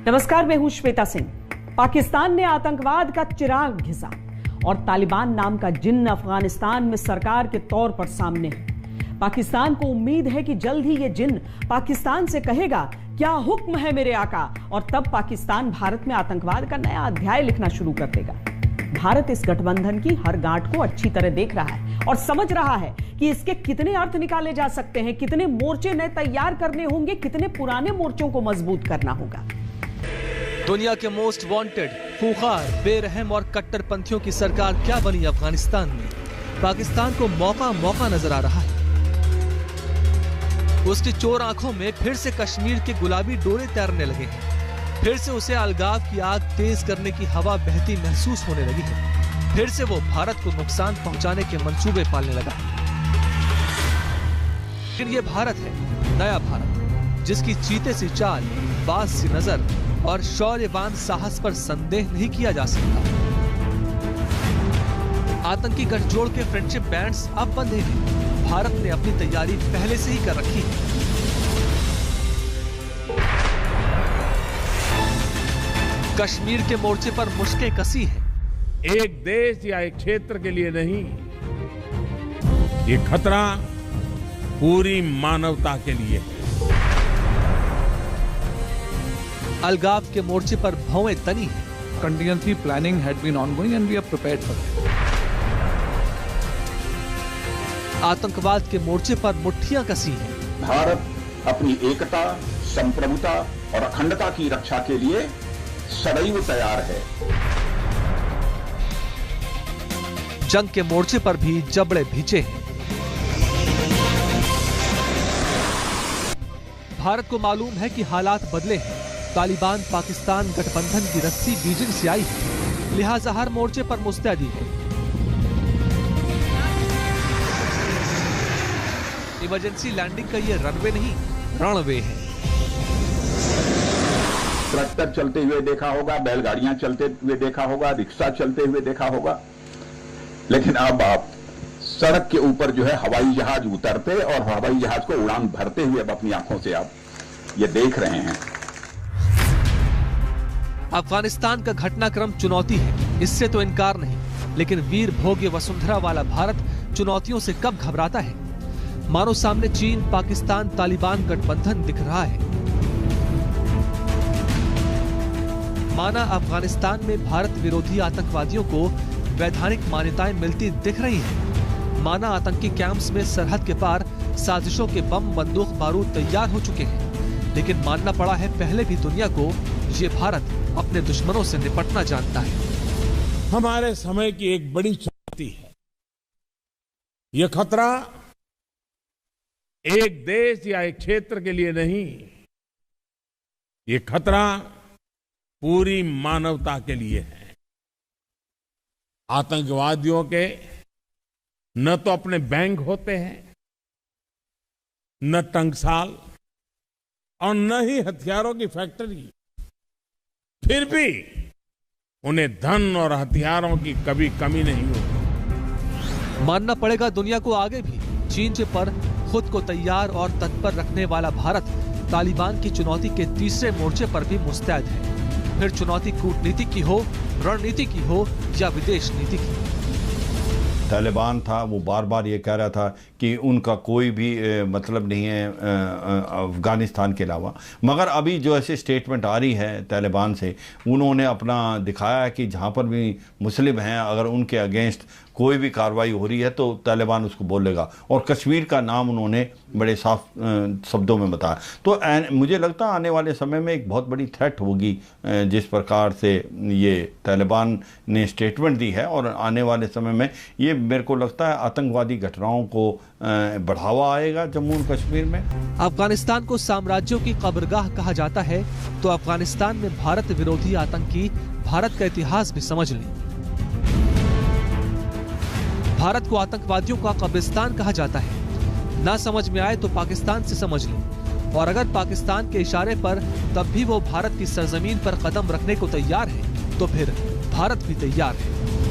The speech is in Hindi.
नमस्कार, मैं हूं श्वेता सिंह। पाकिस्तान ने आतंकवाद का चिराग घिसा और तालिबान नाम का जिन्न अफगानिस्तान में सरकार के तौर पर सामने है। पाकिस्तान को उम्मीद है कि जल्द ही यह जिन्न पाकिस्तान से कहेगा, क्या हुक्म है मेरे आका, और तब पाकिस्तान भारत में आतंकवाद का नया अध्याय लिखना शुरू कर देगा। भारत इस गठबंधन की हर गांठ को अच्छी तरह देख रहा है और समझ रहा है कि इसके कितने अर्थ निकाले जा सकते हैं, कितने मोर्चे नए तैयार करने होंगे, कितने पुराने मोर्चों को मजबूत करना होगा। दुनिया के मोस्ट वांटेड, खूंखार, बेरहम और कट्टरपंथियों की सरकार क्या बनी अफगानिस्तान में। पाकिस्तान को मौका मौका नजर आ रहा है। उसकी चोर आंखों में फिर से कश्मीर के गुलाबी डोरे तैरने लगे हैं। फिर से उसे अलगाव की आग तेज करने की हवा बहती महसूस होने लगी है। फिर से वो भारत को नुकसान पहुंचाने के मंसूबे पालने लगा है। लेकिन ये भारत है, नया भारत, जिसकी चीते सी चाल, बाज सी नजर और शौर्यवान साहस पर संदेह नहीं किया जा सकता। आतंकी गठजोड़ के फ्रेंडशिप बैंड्स अब बंधे हैं। भारत ने अपनी तैयारी पहले से ही कर रखी है। कश्मीर के मोर्चे पर मुश्कें कसी है। एक देश या एक क्षेत्र के लिए नहीं, ये खतरा पूरी मानवता के लिए है। अलगाव के मोर्चे पर भौवें तनी है। Contingency planning had been ongoing and we are prepared for that. आतंकवाद के मोर्चे पर मुट्ठियां कसी हैं। भारत अपनी एकता, संप्रभुता और अखंडता की रक्षा के लिए सदैव तैयार है। जंग के मोर्चे पर भी जबड़े भींचे हैं। भारत को मालूम है कि हालात बदले हैं। तालिबान पाकिस्तान गठबंधन की रस्सी बीजिंग से आई है, लिहाजा हर मोर्चे पर मुस्तैदी है। इमरजेंसी लैंडिंग का ये रनवे नहीं, रणवे है। ट्रैक्टर चलते हुए देखा होगा, बैलगाड़ियां चलते हुए देखा होगा, रिक्शा चलते हुए देखा होगा, लेकिन अब आप सड़क के ऊपर जो है हवाई जहाज उतरते और हवाई जहाज को उड़ान भरते हुए अब अपनी आंखों से आप ये देख रहे हैं। अफगानिस्तान का घटनाक्रम चुनौती है, इससे तो इनकार नहीं, लेकिन वीर भोग्य वसुंधरा वाला भारत चुनौतियों से कब घबराता है। मानो सामने चीन, पाकिस्तान, तालिबान गठबंधन दिख रहा है। माना अफगानिस्तान में भारत विरोधी आतंकवादियों को वैधानिक मान्यताएं मिलती दिख रही हैं। माना आतंकी कैंप्स में सरहद के पार साजिशों के बम, बंदूक, बारूद तैयार हो चुके हैं। लेकिन मानना पड़ा है पहले भी दुनिया को, ये भारत अपने दुश्मनों से निपटना जानता है। हमारे समय की एक बड़ी चुनौती है, यह खतरा एक देश या एक क्षेत्र के लिए नहीं, ये खतरा पूरी मानवता के लिए है। आतंकवादियों के न तो अपने बैंक होते हैं, न टंकसाल और न ही हथियारों की फैक्ट्री, फिर भी उन्हें धन और हथियारों की कभी कमी नहीं होती। मानना पड़ेगा दुनिया को आगे भी चीन पर खुद को तैयार और तत्पर रखने वाला भारत तालिबान की चुनौती के तीसरे मोर्चे पर भी मुस्तैद है। फिर चुनौती कूटनीति की हो, रणनीति की हो या विदेश नीति की। तालिबान था, वो बार बार ये कह रहा था कि उनका कोई भी मतलब नहीं है अफ़गानिस्तान के अलावा। मगर अभी जो ऐसी स्टेटमेंट आ रही है तालिबान से, उन्होंने अपना दिखाया है कि जहाँ पर भी मुस्लिम हैं, अगर उनके अगेंस्ट कोई भी कार्रवाई हो रही है तो तालिबान उसको बोलेगा। और कश्मीर का नाम उन्होंने बड़े साफ शब्दों में बताया। तो मुझे लगता है आने वाले समय में एक बहुत बड़ी थ्रेट होगी जिस प्रकार से ये तालिबान ने स्टेटमेंट दी है। और आने वाले समय में ये मेरे को लगता है आतंकवादी घटनाओं को बढ़ावा आएगा जम्मू और कश्मीर में। अफगानिस्तान को साम्राज्यों की कब्रगाह कहा जाता है, तो अफगानिस्तान में भारत विरोधी आतंकी भारत का इतिहास भी समझ लें। भारत को आतंकवादियों का कब्रिस्तान कहा जाता है। ना समझ में आए तो पाकिस्तान से समझ लें, और अगर पाकिस्तान के इशारे पर तब भी वो भारत की सरजमीन पर कदम रखने को तैयार है, तो फिर भारत भी तैयार है।